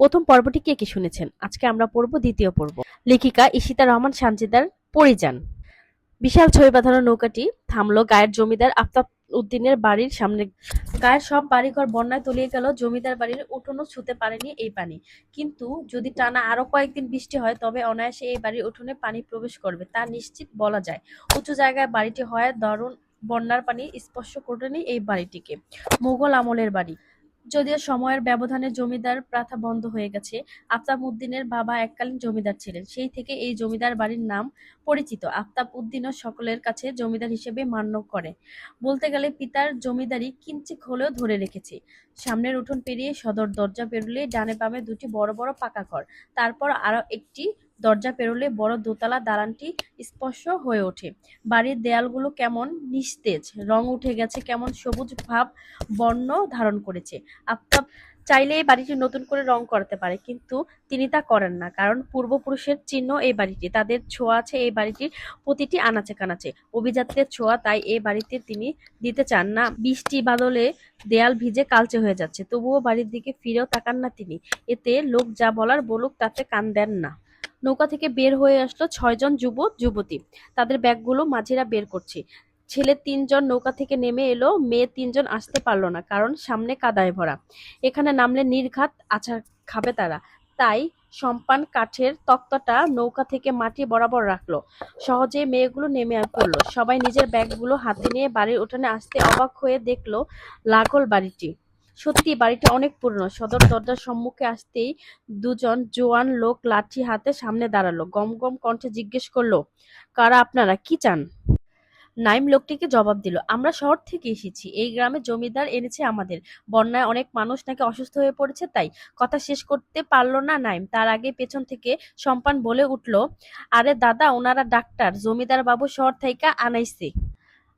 প্রথম পর্বটি কে কি শুনেছেন? আজকে আমরা পড়ব দ্বিতীয় পর্ব। লেখিকা ঈশিতা রহমান সানজিদার পরিযান। বিশাল ছই বাঁধানো নৌকাটি থামলো গায়ের জমিদার আফতাব উদ্দিনের বাড়ির সামনে। গায়ের সব বাড়িঘর বন্যায় তলিয়ে গেল, জমিদার বাড়ির উঠোনও ছুঁতে পারেনি এই পানি। কিন্তু যদি টানা আরো কয়েকদিন বৃষ্টি হয় তবে অনায়াসে এই বাড়ির উঠোনে পানি প্রবেশ করবে, তা নিশ্চিত বলা যায়। উঁচু জায়গায় বাড়িটি হয় দারুণ, বন্যার পানি স্পর্শ করেনি এই বাড়িটিকে। মুঘল আমলের বাড়ি, যদিও সময়ের ব্যবধানে জমিদার প্রথা বন্ধ হয়ে গেছে। আফতাব উদ্দিনের বাবা এককালীন জমিদার ছিলেন, সেই থেকে এই জমিদার বাড়ির নাম পরিচিত। আফতাব উদ্দিনও সকলের কাছে জমিদার হিসেবে মান্য করে। বলতে গেলে পিতার জমিদারি কিঞ্চিত হলেও ধরে রেখেছে। সামনের উঠোন পেরিয়ে সদর দরজা পেরোলে ডানে বামে দুটি বড় বড় পাকা ঘর, তারপর আরো একটি দরজা পেরোলে বড় দোতলা দালানটি স্পষ্ট হয়ে ওঠে। বাড়ির দেয়ালগুলো কেমন নিস্তেজ, রং উঠে গেছে, কেমন সবুজ ভাব বর্ণ ধারণ করেছে। আফতাব চাইলে এই বাড়িটি নতুন করে রং করাতে পারে, কিন্তু তিনি তা করেন না, কারণ পূর্বপুরুষের চিহ্ন এই বাড়িটি, তাদের ছোঁয়া আছে এই বাড়িটির প্রতিটি আনাচে কানাচে, অভিজাত্যের ছোঁয়া, তাই এই বাড়িতে তিনি দিতে চান না। বৃষ্টি বাদলে দেয়াল ভিজে কালচে হয়ে যাচ্ছে, তবুও বাড়ির দিকে ফিরেও তাকান না তিনি। এতে লোক যা বলার বলুক, তাতে কান দেন না। নৌকা থেকে বের হয়ে আসলো 6 জন যুবক যুবতী, তাদের ব্যাগগুলো মাঝিরা বের করছে। ছেলে 3 জন নৌকা থেকে নেমে এলো, মেয়ে 3 জন আসতে পারলো না, কারণ সামনে কাদায় ভরা। এখানে নামলে নির্ঘাত আছাড় খাবে তারা, তাই সম্পান কাঠের তক্তাটা নৌকা থেকে মাটি বরাবর রাখলো। সহজে মেয়েগুলো নেমে পড়লো। সবাই নিজের ব্যাগগুলো হাতে নিয়ে বাড়ির উঠানে আসতে অবাক হয়ে দেখলো লাঙ্গল বাড়িটি। সত্যি বাড়িটা অনেক পুরনো। সদর দরজার সম্মুখে আসতেই 2 জন জোয়ান লোক লাঠি হাতে সামনে দাঁড়ালো। গম গম কণ্ঠে জিজ্ঞেস করলো, কারা আপনারা, কি চান? নাইম লোকটিকে জবাব দিল, আমরা শহর থেকে এসেছি, এই গ্রামে জমিদার এনেছে আমাদের। বন্যায় অনেক মানুষ নাকি অসুস্থ হয়ে পড়েছে, তাই। কথা শেষ করতে পারল না নাইম, তার আগে পেছন থেকে সম্পান বলে উঠল, আরে দাদা, ওনারা ডাক্তার, জমিদার বাবু শহর থাইকা আনাইছে।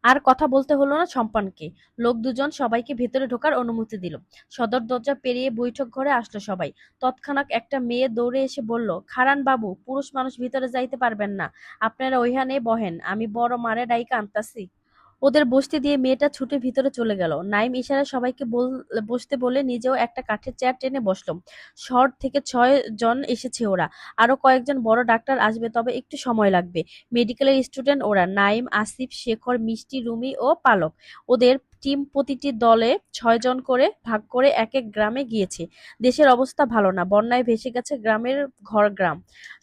আর কথা বলতে হলো না সম্পানকে। লোক 2 জন সবাইকে ভেতরে ঢোকার অনুমতি দিল। সদর দরজা পেরিয়ে বৈঠক ঘরে আসলো সবাই। তৎক্ষণাৎ একটা মেয়ে দৌড়ে এসে বলল, খাড়ান বাবু, পুরুষ মানুষ ভিতরে যাইতে পারবেন না, আপনারা ওইখানে বহেন, আমি বড় মারে ডাইকা আনতাছি। ওদের বসতে দিয়ে মেয়েটা ছুটে ভিতরে চলে গেল। নাইম ইশারায় সবাইকে বসতে বলে নিজেও একটা কাঠের চেয়ার টেনে বসল। শহর থেকে 6 জন এসেছে ওরা, আরো কয়েকজন বড় ডাক্তার আসবে, তবে একটু সময় লাগবে। মেডিকেলের স্টুডেন্ট ওরা, নাইম, আসিফ, শেখর, মিষ্টি, রুমি ও পালক। ওদের টিম প্রতিটি দলে 6 জন করে ভাগ করে এক এক গ্রামে গিয়েছে। দেশের অবস্থা ভালো না, বন্যায় ভেসে গেছে গ্রামের ঘর গ্রাম।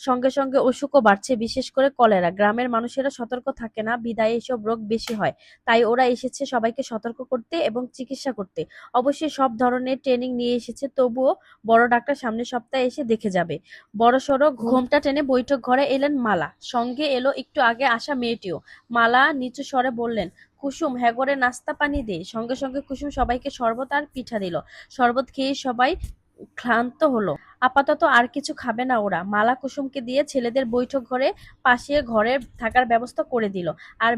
সঙ্গে সঙ্গে অসুখও বাড়ছে, বিশেষ করে কলেরা। গ্রামের মানুষেরা সতর্ক থাকে না, বিধায় এসব রোগ বেশি হয়। তাই ওরা এসেছে সবাইকে সতর্ক করতে এবং চিকিৎসা করতে। অবশ্যই সব ধরনের ট্রেনিং নিয়ে এসেছে, তবুও বড় ডাক্তার সামনের সপ্তাহে এসে দেখে যাবে। বড়সড় ঘোমটা টেনে বৈঠক ঘরে এলেন মালা, সঙ্গে এলো একটু আগে আসা মেয়েটিও। মালা নিচু স্বরে বললেন, কুসুম, হ্যাগরে নাস্তা পানি দে। সঙ্গে সঙ্গে কুসুম সবাইকে শরবত আর পিঠা দিল। শরবত খেয়ে সবাই ক্লান্ত হলো। আপাতত আর কিছু খাবে না ওরা। মালা কুসুমকে দিয়ে ছেলেদের বৈঠক ঘরে পাশে ঘরে থাকার ব্যবস্থা করে দিল, আর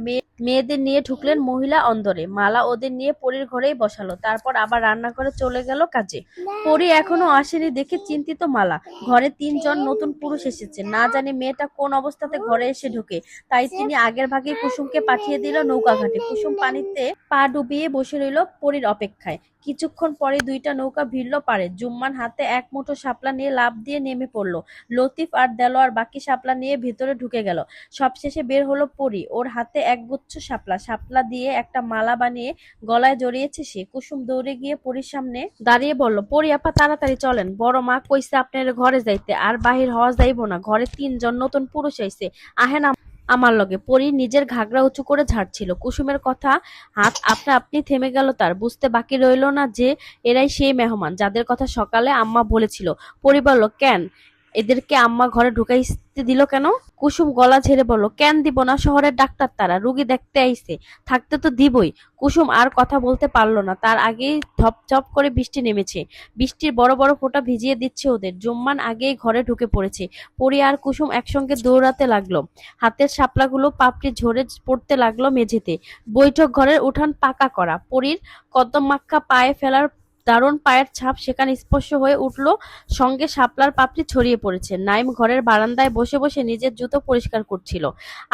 মেয়েদের নিয়ে ঢুকলেন মহিলা অন্দরে। মালা ওদের নিয়ে পরীর ঘরেই বসালো, তারপর আবার রান্নাঘরে চলে গেল কাজে। পরী এখনো আসেনি দেখে চিন্তিত মালা। ঘরে 3 জন নতুন পুরুষ এসেছে, না জানি মেয়েটা কোন অবস্থাতে ঘরে এসে ঢোকে, তাই তিনি আগের ভাগে কুসুমকে পাঠিয়ে দিল নৌকা ঘাটে। কুসুম পানিতে পা ডুবিয়ে বসে রইল পরীর অপেক্ষায়। কিছুক্ষণ পরে 2টা নৌকা ভিড়ল পাড়ে। জুম্মান হাতে এক মুঠো শাপলা নিয়ে লাফ দিয়ে নেমে পড়ল। লতিফ আর দেলোয়ার বাকি শাপলা নিয়ে ভেতরে ঢুকে গেল। সবশেষে বের হলো পরী, ওর হাতে একগুচ্ছ শাপলা। শাপলা দিয়ে একটা মালা বানিয়ে গলায় জড়িয়েছে সে। কুসুম দৌড়ে গিয়ে পরীর সামনে দাঁড়িয়ে বলল, পরী আপা, তাড়াতাড়ি চলেন, বড় মা কইছে আপনার ঘরে যাইতে, আর বাহির হওয়া যাইব না। ঘরে 3 জন নতুন পুরুষ আইছে, আহেন আমার লগে। পরী নিজের ঘাগরা উঁচু করে ঝাড়ছিল। কুসুমের কথা হাত আপনা আপনি থেমে গেল তার। বুঝতে বাকি রইল না যে এরাই সেই মেহমান যাদের কথা সকালে আম্মা বলেছিল। পরী বলল, কেন এদেরকে আম্মা ঘরে ঢুকাইতে দিল কেন? কুসুম গলা ঝেড়ে বলল, কেন দিব না, শহরের ডাক্তার তারা, রুগী দেখতে আইছে, থাকতে তো দিবই। কুসুম আর কথা বলতে পারল না, তার আগেই ধপঝপ করে বৃষ্টি নেমেছে। বৃষ্টির বড় বড় ফোঁটা ভিজিয়ে দিচ্ছে ওদের। জুম্মান আগেই ঘরে ঢুকে পড়েছে। পরী আর কুসুম একসঙ্গে দৌড়াতে লাগলো। হাতের শাপলাগুলো পাপড়ি ঝরে পড়তে লাগলো মেঝেতে। বৈঠক ঘরের উঠান পাকা করা। পরীর কদম মাক্কা পায়ে ফেলার দারুণ পায়ের ছাপ সেখানে স্পর্শ হয়ে উঠল, সঙ্গে শাপলার পাপড়ি ছড়িয়ে পড়েছে। নাইম ঘরের বারান্দায় বসে বসে নিজের জুতো পরিষ্কার করছিল।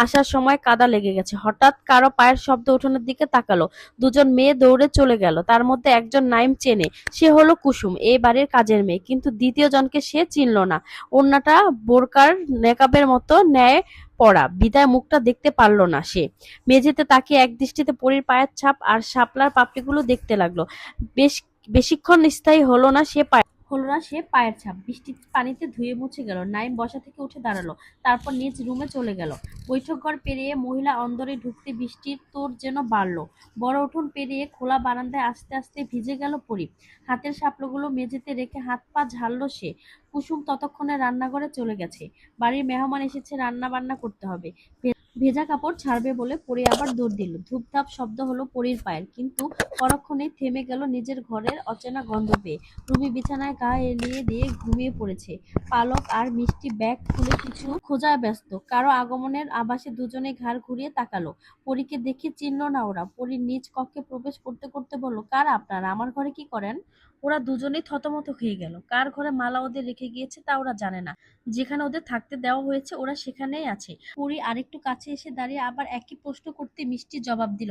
আসার সময় কাদা লেগে গেছে। হঠাৎ কারো পায়ের শব্দ উঠোনের দিকে তাকালো। দুজন মেয়ে দৌড়ে চলে গেল। তার মধ্যে একজন নাইম চেনে, সে হলো কুসুম, এই বাড়ির কাজের মেয়ে। কিন্তু দ্বিতীয় জনকে সে চিনল না। ওড়নাটা বোরকার নেকাবের মতো ন্যায় পড়া, বিদায় মুখটা দেখতে পারল না সে। মেঝেতে তাকিয়ে এক দৃষ্টিতে পরীর পায়ের ছাপ আর শাপলার পাপড়িগুলো দেখতে লাগলো। বেশ বেশিক্ষণ স্থায়ী হলো না সে পায়ের ছাপ। বৃষ্টির পানিতে ধুয়ে মুছে গেল। নাইম বসা থেকে উঠে দাঁড়ালো। তারপর নিজ রুমে চলে গেল। বৈঠকঘর পেরিয়ে মহিলা অন্দরে ঢুকতে বৃষ্টির তোড় যেন বাড়ল। বড় উঠোন পেরিয়ে খোলা বারান্দায় আস্তে আস্তে ভিজে গেল পরি। হাতের শাপলাগুলো মেঝেতে রেখে হাত পা ঝাড়ল সে। কুসুম ততক্ষণে রান্নাঘরে চলে গেছে। বাড়ির মেহমান এসেছে, রান্না বান্না করতে হবে। ভেজা কাপড় ছাড়বে বলে পরি আবার দৌড় দিল। ধূপধাপ শব্দ হলো পরির পায়ের, কিন্তু পরক্ষণেই থেমে গেল নিজের ঘরের অচেনা গন্ধ পেয়ে। রুমি বিছানায় গা এলিয়ে দিয়ে ঘুমিয়ে পড়েছে। পালক আর মিষ্টি ব্যাগ খুলে কিছু খোঁজায় ব্যস্ত। কারো আগমনের আভাসে দুজনে ঘাড় ঘুরিয়ে তাকালো। পরীকে দেখে চিনল না ওরা। পরী নিজ কক্ষে প্রবেশ করতে করতে বলল, কারা আপনারা, আমার ঘরে কি করেন? ওরা দুজনেই থতমত হয়ে গেল। কার ঘরে মালা ওদের রেখে গিয়েছে তা ওরা জানে না। যেখানে ওদের থাকতে দেওয়া হয়েছে ওরা সেখানেই আছে। পরি আরেকটু কাছে এসে দাঁড়িয়ে আবার একই প্রশ্ন করতে মিষ্টি জবাব দিল,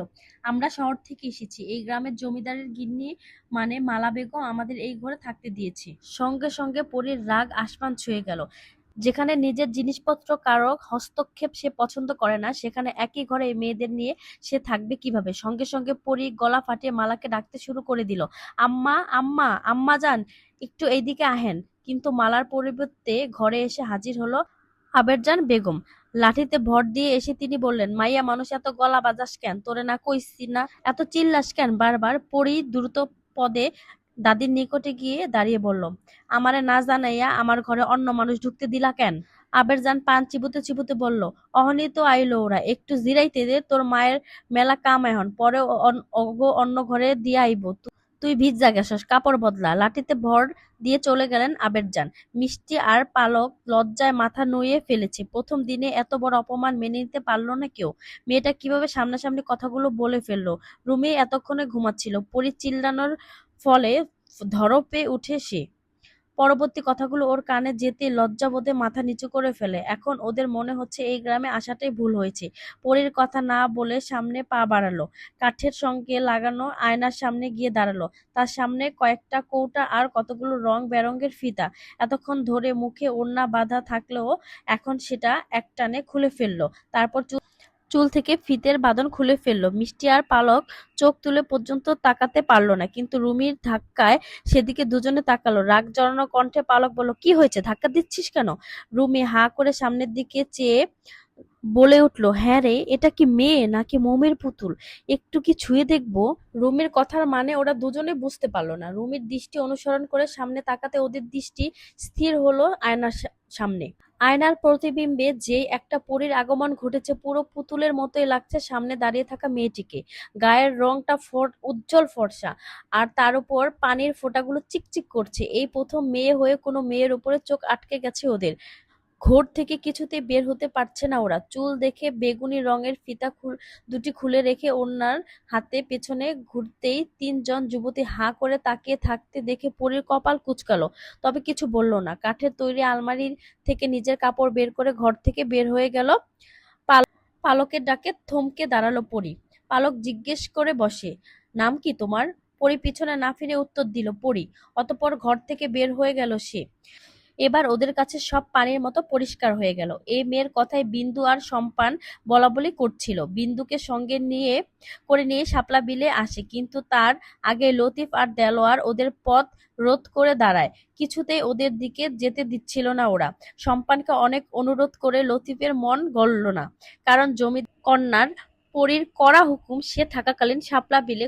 আমরা শহর থেকে এসেছি। এই গ্রামের জমিদারের গিন্নি মানে মালা বেগম আমাদের এই ঘরে থাকতে দিয়েছে। সঙ্গে সঙ্গে পরীর রাগ আসমান ছুঁয়ে গেল। যেখানে নিজের জিনিসপত্র কারো হস্তক্ষেপ সে পছন্দ করে না, সেখানে একই ঘরে এই মেয়েদের নিয়ে সে থাকবে কিভাবে? সঙ্গে সঙ্গে পরী গলা ফাটিয়ে মালাকে ডাকতে শুরু করে দিল, আম্মা আম্মা আম্মা যান, একটু এইদিকে আহেন। কিন্তু মালার পরিবর্তে ঘরে এসে হাজির হলো আবেরজান বেগম। লাঠিতে ভর দিয়ে এসে তিনি বললেন, মাইয়া মানুষ এত গলা বাজাস কেন? তোরে না কইছি না, এত চিল্লাস কেন বারবার? পরি দ্রুত পদে দাদির নিকটে গিয়ে দাঁড়িয়ে বলল, আমারে না জানাইয়া আমার ঘরে অন্য মানুষ ঢুকতে দিলা কেন? আবেরজান পান চিবুতে চিবুতে বলল, অহনি তো আইলো ওরা, একটু জিরাইতে দে, তোর মায়ের মেলা কাম এখন, পরে অন্য ঘরে দিয়ে আইব। তুই ভিজা গেছস, কাপড় বদলা। লাঠিতে ভর দিয়ে চলে গেলেন আবেরজান। মিষ্টি আর পালক লজ্জায় মাথা নুইয়ে ফেলেছে। প্রথম দিনে এত বড় অপমান মেনে নিতে পারল না কেউ। মেয়েটা কিভাবে সামনাসামনি কথাগুলো বলে ফেললো। রুমে এতক্ষণে ঘুমাচ্ছিল। পরি চিল্লানোর ফলে ধরপে উঠে সে। পরবর্তী কথাগুলো ওর কানে যেতে লজ্জাবোধে মাথা নিচু করে ফেলে। এখন ওদের মনে হচ্ছে এই গ্রামে আসাটাই ভুল হয়েছে। পরীর কথা না বলে সামনে পা বাড়ালো। কাঠের সঙ্গে লাগানো আয়নার সামনে গিয়ে দাঁড়ালো। তার সামনে কয়েকটা কৌটা আর কতগুলো রং বেরঙের ফিতা। এতক্ষণ ধরে মুখে ওড়না বাঁধা থাকলেও এখন সেটা একটানে খুলে ফেললো। তারপর চুল থেকে ফিতের বাঁধন খুলে ফেললো। মিষ্টি আর পালক চোখ তুলে পর্যন্ত তাকাতে পারল না, কিন্তু রুমির ধাক্কায় সেদিকে দুজনে তাকালো। রাগ জড়ানো কণ্ঠে পালক বলল, কি হয়েছে, ধাক্কা দিচ্ছিস কেন? রুমি হা করে সামনের দিকে চেয়ে বলে উঠল, হ্যাঁ রে, এটা কি মেয়ে নাকি মোমের পুতুল, একটু কি ছুঁয়ে দেখবো? রুমির কথার মানে ওরা দুজনে বুঝতে পারলো না। রুমির দৃষ্টি অনুসরণ করে সামনে তাকাতে ওদের দৃষ্টি স্থির হলো আয়নার সামনে। আয়নার প্রতিবিম্বে যেই একটা পরীর আগমন ঘটেছে, পুরো পুতুলের মতোই লাগছে সামনে দাঁড়িয়ে থাকা মেয়েটিকে। গায়ের রংটা উজ্জ্বল ফর্সা, আর তার উপর পানির ফোঁটাগুলো চিকচিক করছে। এই প্রথম মেয়ে হয়ে কোনো মেয়ের উপরে চোখ আটকে গেছে ওদের। ঘোর থেকে কিছুতেই বের হতে পারছে না ওরা। চুল দেখে বেগুনি রঙের ফিতা দুটি খুলে রেখে ওড়নার হাতে পেছনে ঘুরতেই তিনজন যুবতী হাঁ করে তাকিয়ে থাকতে দেখে পরীর কপাল কুঁচকালো। তবে কিছু বলল না। কাঠের তৈরি আলমারি থেকে নিজের কাপড় বের করে ঘর থেকে বের হয়ে গেল। পালকের ডাকে থমকে দাঁড়ালো পরী। পালক জিজ্ঞেস করে বসে, নাম কি তোমার? পরী পিছনে না ফিরে উত্তর দিল, পরী। অতঃপর ঘর থেকে বের হয়ে গেল সে। এবার ওদের কাছে সব পানির মতো পরিষ্কার হয়ে গেল। এই মেয়ের কথায় বিন্দু আর সম্পান বলাবলি করছিল। বিন্দুকে সঙ্গে করে নিয়ে শাপলা বিলে আসে, কিন্তু তার আগে লতিফ আর দেলোয়ার ওদের পথ রোধ করে দাঁড়ায়। কিছুতেই ওদের দিকে যেতে দিচ্ছিল না ওরা। সম্পানকে অনেক অনুরোধ করে লতিফের মন গলল না, কারণ জমিদার কন্যার পরীর কড়া হুকুম, সে থাকাকালীন শাপলা বিলে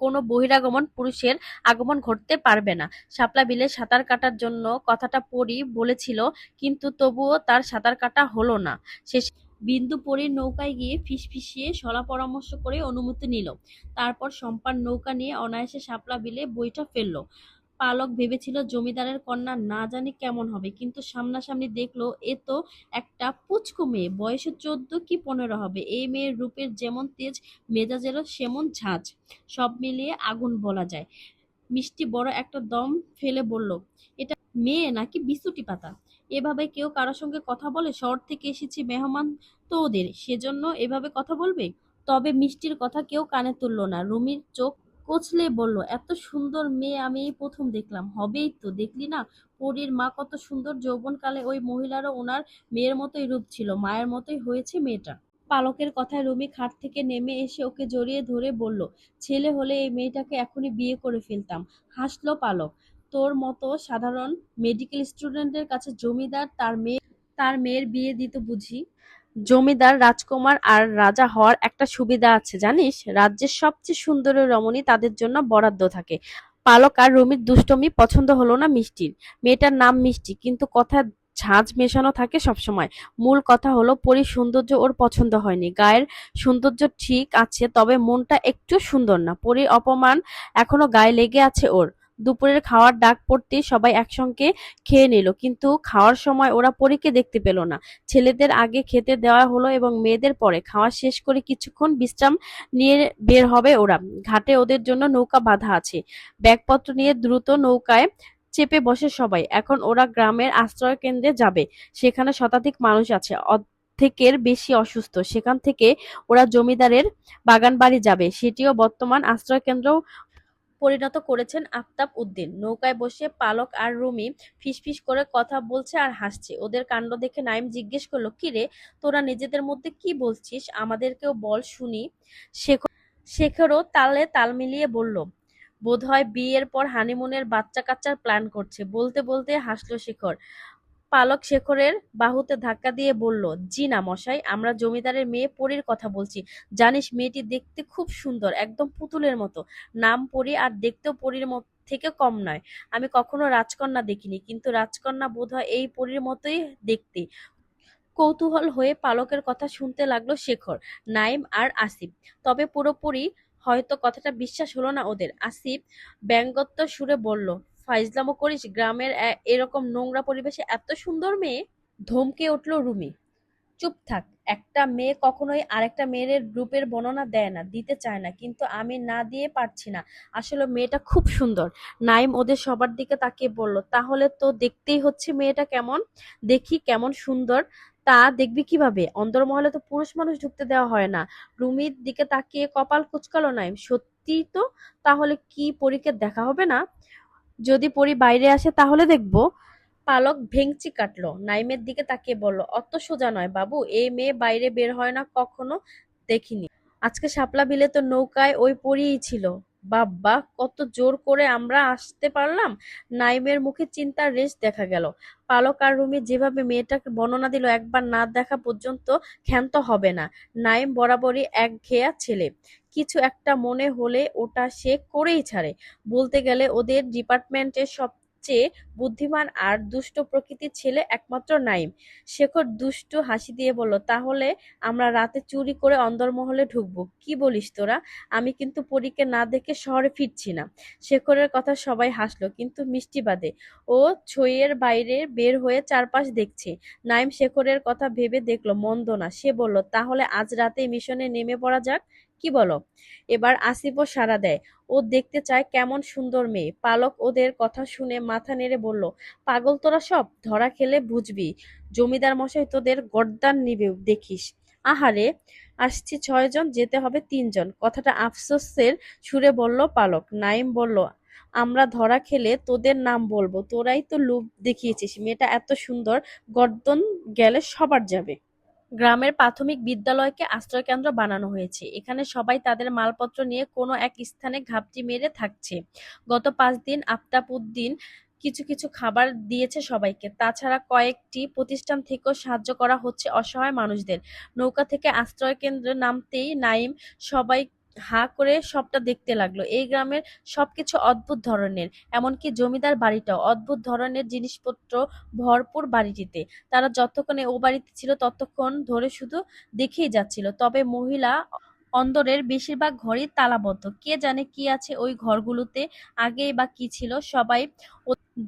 কোনো বহিরাগমন পুরুষের আগমন ঘটতে পারবে না। শাপলা বিলে সাঁতার কাটার জন্য কথাটা পরী বলেছিল, কিন্তু তবুও তার সাঁতার কাটা হলো না। শেষে বিন্দু পরীর নৌকায় গিয়ে ফিসফিসিয়ে সলা পরামর্শ করে অনুমতি নিল। তারপর সম্পান নৌকা নিয়ে অনায়াসে শাপলা বিলে বৈঠা ফেললো। পালক ভেবেছিল জমিদারের কন্যা না জানি কেমন হবে, কিন্তু সামনাসামনি দেখলো এ তো একটা পুচকু মেয়ে, বয়সে 14 কি 15 হবে। এই মেয়ের রূপের যেমন তেজ, মেজাজেরও সেমন ঝাঁজ, সব মিলিয়ে আগুন বলা যায়। মিষ্টি বড় একটা দম ফেলে বলল, এটা মেয়ে নাকি বিছুটি পাতা? এভাবে কেউ কারোর সঙ্গে কথা বলে? শহর থেকে এসেছি, মেহমান তো ওদের, সেজন্য এভাবে কথা বলবে? তবে মিষ্টির কথা কেউ কানে তুলল না। রুমির চোখ কচলে বলল, এত সুন্দর মেয়ে আমি এই প্রথম দেখলাম। হবেই তো, দেখলি না পরীর মা কত সুন্দর। যৌবনকালে ওই মহিলারও ওনার মেয়ের মতোই রূপ ছিল, মায়ের মতোই হয়েছে মেয়েটা। পালকের কথায় রুমি খাট থেকে নেমে এসে ওকে জড়িয়ে ধরে বলল, ছেলে হলে এই মেয়েটাকে এখনই বিয়ে করে ফেলতাম। হাসলো পালক। তোর মতো সাধারণ মেডিকেল স্টুডেন্টের কাছে জমিদার তার মেয়ের বিয়ে দিত বুঝি? জমিদার রাজকুমার আর রাজা হওয়ার একটা সুবিধা আছে জানিস, রাজ্যের সবচেয়ে সুন্দরী রমণী তাদের জন্য বরাদ্দ থাকে। পালক আর রুমির দুষ্টুমি পছন্দ হলো না মিষ্টির। মেয়েটার নাম মিষ্টি, কিন্তু কথা ঝাঁজ মেশানো থাকে সবসময়। মূল কথা হলো পরীর সৌন্দর্য ওর পছন্দ হয়নি। গায়ের সৌন্দর্য ঠিক আছে, তবে মনটা একটু সুন্দর না। পরীর অপমান এখনো গায়ে লেগে আছে ওর। দুপুরের খাওয়ার ডাক পড়তেই সবাই একসঙ্গে খেয়ে নিল, কিন্তু খাওয়ার সময় ওরা পরীকে দেখতে পেল না। ছেলেদের আগে খেতে দেওয়া হলো এবং মেয়েদের পরে। খাওয়া শেষ করে কিছুক্ষণ বিশ্রাম নিয়ে বের হবে ওরা। ঘাটে ওদের জন্য নৌকা বাঁধা আছে। ব্যাগপত্র নিয়ে দ্রুত নৌকায় চেপে বসে সবাই। এখন ওরা গ্রামের আশ্রয় কেন্দ্রে যাবে। সেখানে শতাধিক মানুষ আছে, অর্ধেকের বেশি অসুস্থ। সেখান থেকে ওরা জমিদারের বাগান বাড়ি যাবে, সেটিও বর্তমান আশ্রয় কেন্দ্র পরিণত করেছেন আফতাব উদ্দিন। নৌকায় বসে পালক আর রুমি ফিসফিস করে কথা বলছে আর হাসছে। ওদের কাণ্ড দেখে নাইম জিজ্ঞেস করলো, কি রে, তোরা নিজেদের মধ্যে কি বলছিস? আমাদেরকেও বল শুনি। শেখরও তালে তাল মিলিয়ে বলল, বোধহয় বিয়ের পর হানিমুনের বাচ্চা কাচ্চার প্ল্যান করছে। বলতে বলতে হাসলো শেখর। পালক শেখরের বাহুতে ধাক্কা দিয়ে বলল, জি না মশাই, আমরা জমিদারের মেয়ে পরীর কথা বলছি। জানিস মেয়েটি দেখতে খুব সুন্দর, একদম পুতুলের মতো। নাম পরী আর দেখতেও পরীর থেকে কম নয়। আমি কখনো রাজকন্যা দেখিনি, কিন্তু রাজকন্যা বোধহয় এই পরীর মতোই দেখতে। কৌতূহল হয়ে পালকের কথা শুনতে লাগলো শেখর, নাইম আর আসিফ। তবে পুরোপুরি হয়তো কথাটা বিশ্বাস হলো না ওদের। আসিফ ব্যঙ্গোত্তর সুরে বলল, ফাইজলামো করিস? গ্রামের এরকম নোংরা পরিবেশে এত সুন্দর মেয়ে? ধমকে উঠল রুমি। চুপ থাক। একটা মেয়ে কখনোই আরেকটা মেয়ের রূপের বর্ণনা দেয় না, দিতে চায় না, কিন্তু আমি না দিয়ে পারছি না। আসলে মেয়েটা খুব সুন্দর। নাইম ওদের সবার দিকে তাকিয়ে বলল, তাহলে তো দেখতেই হচ্ছে মেয়েটা কেমন। দেখি কেমন সুন্দর। তা দেখবি কিভাবে? অন্দরমহলে তো পুরুষ মানুষ ঢুকতে দেওয়া হয় না। রুমির দিকে তাকিয়ে কপাল কুঁচকালো নাইম। সত্যিই তো? তাহলে কি পরীকে দেখা হবে না? যদি পরী বাইরে আসে তাহলে দেখবো। পালক ভেংচি কাটলো। নাইমের দিকে তাকিয়ে বলল, অত সোজা নয় বাবু, এই মেয়ে বাইরে বের হয় না, কখনো দেখিনি। আজকে শাপলা বিলে তো নৌকায় ওই পরীই ছিল। বাব্বা, কত জোর করে আমরা আসতে পারলাম। নাইমের মুখে চিন্তার রেশ দেখা গেল। পালক আর রুমি যেভাবে মেয়েটাকে বর্ণনা দিল, একবার না দেখা পর্যন্ত ক্ষান্ত হবে না। নাইম বরাবরই একঘেয়া ছেলে। কিছু একটা মনে হলে ওটা সে করেই ছাড়ে। বলতে গেলে ওদের ডিপার্টমেন্টের সবচেয়ে বুদ্ধিমান আর দুষ্ট প্রকৃতির ছেলে একমাত্র নাইম। শেখর দুষ্টু হাসি দিয়ে বলল, তাহলে আমরা রাতে চুরি করে অন্দরমহলে ঢুকবো, কি বলিস তোরা? আমি কিন্তু পরীকে না দেখে শহরে ফিরছি না। শেখরের কথা সবাই হাসলো, কিন্তু মিষ্টি বাদে। ও ছইয়ের বাইরে বের হয়ে চারপাশ দেখছে। নাইম শেখরের কথা ভেবে দেখলো মন্দ না। সে বলল, তাহলে আজ রাতে মিশনে নেমে পড়া যাক, কি বলো? এবার আসিফও সাড়া দেয়। ও দেখতে চায় কেমন সুন্দর মেয়ে। পালক ওদের কথা শুনে মাথা নেড়ে বলল, পাগল তোরা সব, ধরা খেলে বুঝবি। জমিদার মশাই তোদের গর্দান নিবে দেখিস। আহারে, আসছি 6 জন, যেতে হবে 3 জন। কথাটা আফসোসের সুরে বলল পালক। নাইম বলল, আমরা ধরা খেলে তোদের নাম বলবো? তোরাই তো লোভ দেখিয়েছিস। মেয়েটা এত সুন্দর, গর্দন গেলে সবার যাবে। গ্রামের প্রাথমিক বিদ্যালয়কে আশ্রয়কেন্দ্র বানানো হয়েছে। এখানে সবাই তাদের মালপত্র নিয়ে কোনো এক স্থানে ঘাপটি মেরে থাকছে। গত 5 দিন আফতাব উদ্দিন কিছু কিছু খাবার দিয়েছে সবাইকে। তাছাড়া কয়েকটি প্রতিষ্ঠান থেকেও সাহায্য করা হচ্ছে অসহায় মানুষদের। নৌকা থেকে আশ্রয় কেন্দ্রে নামতেই নাইম সবাই হা করে সবটা দেখতে লাগলো। এই গ্রামের সবকিছু অদ্ভুত ধরনের, এমনকি জমিদার বাড়িটাও অদ্ভুত ধরনের জিনিসপত্র ভরপুর বাড়িটিতে। তারা যতক্ষণে ও বাড়িতে ছিল ততক্ষণ ধরে শুধু দেখেই যাচ্ছিল। তবে মহিলা অন্দরের বেশিরভাগ ঘরই তালাবদ্ধ। কে জানে কি আছে ওই ঘরগুলোতে, আগেই বা কি ছিল। সবাই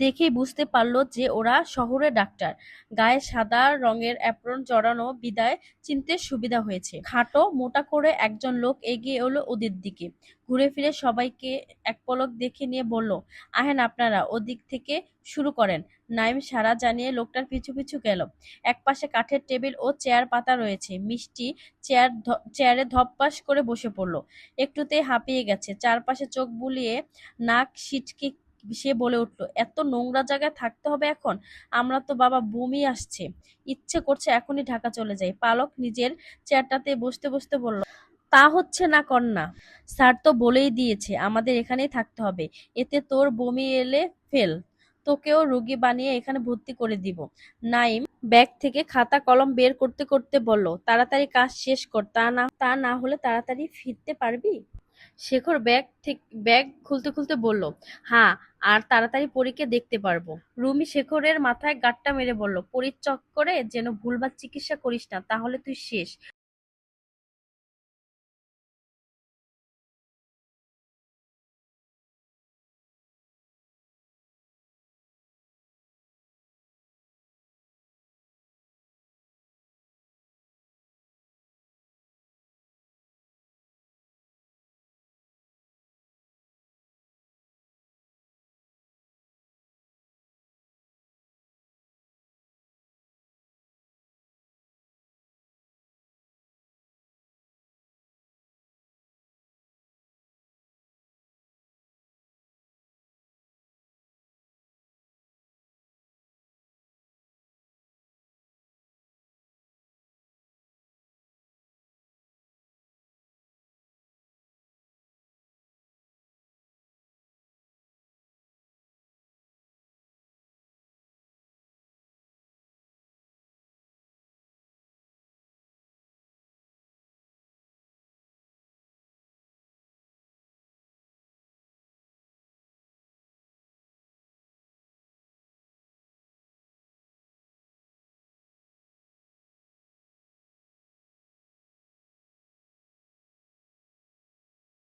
দেখেই বুঝতে পারলো যে ওরা শহরের ডাক্তার। গায়ে সাদা রঙের অ্যাপ্রন জড়ানো বিদায় চিনতে সুবিধা হয়েছে। খাটো মোটা করে একজন লোক এগিয়ে এলো ওদের দিকে। ঘুরে ফিরে সবাইকে এক পলক দেখে নিয়ে বলল, আহেন আপনারা, ওদিক থেকে শুরু করেন। নাইম সাড়া জানিয়ে লোকটার পিছু পিছু গেল। একপাশে কাঠের টেবিল ও চেয়ার পাতা রয়েছে। মিষ্টি চেয়ারে ধপাস করে বসে পড়ল। একটুতেই হাঁপিয়ে গেছে। চারপাশে চোখ বুলিয়ে নাক সিটকে সে বলে উঠল, এত নোংরা জায়গায় থাকতে হবে এখন? আমরা তো বাবা বমি আসছে, ইচ্ছে করছে এখনই ঢাকা চলে যাই। পালক নিজের চেয়ারটাতে বসতে বসতে বলল, তা হচ্ছে না কন্যা, স্যার তো বলেই দিয়েছে আমাদের এখানেই থাকতে হবে। এতে তোর বমি এলে ফেল, তোকেও রোগী বানিয়ে এখানে ভর্তি করে দিব। নাইম ব্যাগ থেকে খাতা কলম বের করতে করতে বলল, তাড়াতাড়ি কাজ শেষ কর, তা না হলে তাড়াতাড়ি ফিরতে পারবি? শেখর ব্যাগ খুলতে খুলতে বলল, হ্যাঁ, আর তাড়াতাড়ি পরীকে দেখতে পারবো। রুমি শেখরের মাথায় গাঁটটা মেরে বলল, পরীর চক্করে যেন ভুলভাল চিকিৎসা করিস না, তাহলে তুই শেষ।